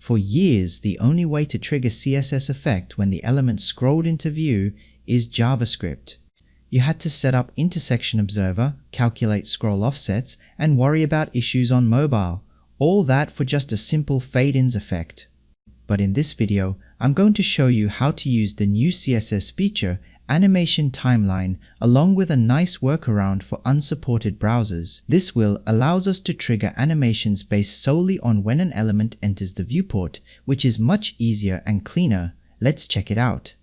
For years, the only way to trigger CSS effect when the element scrolled into view is JavaScript. You had to set up intersection observer, calculate scroll offsets, and worry about issues on mobile. All that for just a simple fade-ins effect. But in this video, I'm going to show you how to use the new CSS feature, Animation Timeline, along with a nice workaround for unsupported browsers. This allows us to trigger animations based solely on when an element enters the viewport, which is much easier and cleaner. Let's check it out.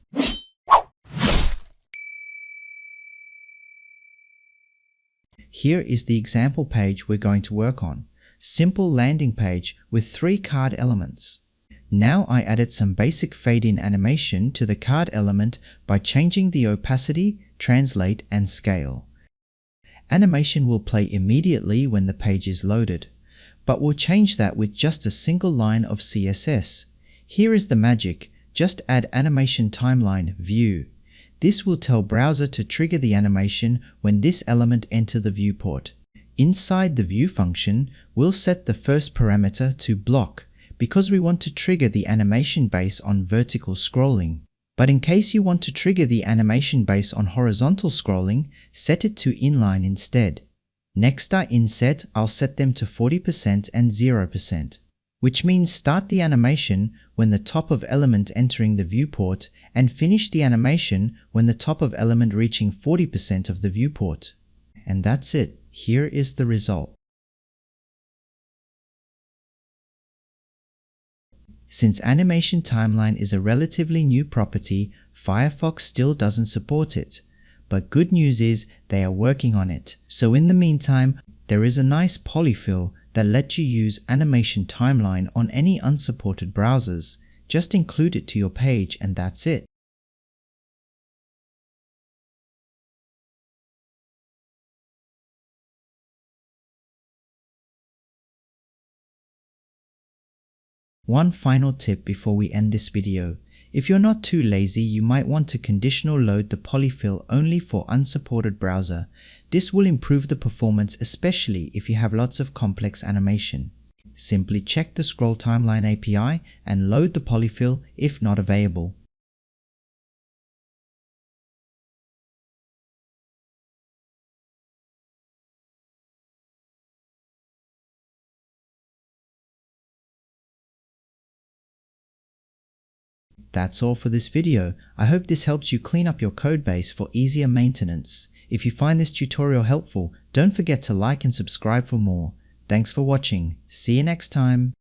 Here is the example page we're going to work on. Simple landing page with 3 card elements. Now I added some basic fade-in animation to the card element by changing the opacity, translate, and scale. Animation will play immediately when the page is loaded, but we'll change that with just a single line of CSS. Here is the magic. Just add Animation Timeline View. This will tell browser to trigger the animation when this element enters the viewport. Inside the view function, we'll set the first parameter to block, because we want to trigger the animation based on vertical scrolling. But in case you want to trigger the animation based on horizontal scrolling, set it to inline instead. Next are inset, I'll set them to 40% and 0%, which means start the animation when the top of element entering the viewport and finish the animation when the top of element reaching 40% of the viewport. And that's it. Here is the result. Since Animation Timeline is a relatively new property, Firefox still doesn't support it. But good news is they are working on it. So in the meantime, there is a nice polyfill that lets you use Animation Timeline on any unsupported browsers. Just include it to your page and that's it. One final tip before we end this video. If you're not too lazy, you might want to conditional load the polyfill only for unsupported browser. This will improve the performance, especially if you have lots of complex animation. Simply check the Scroll Timeline API and load the polyfill if not available. That's all for this video. I hope this helps you clean up your codebase for easier maintenance. If you find this tutorial helpful, don't forget to like and subscribe for more. Thanks for watching. See you next time.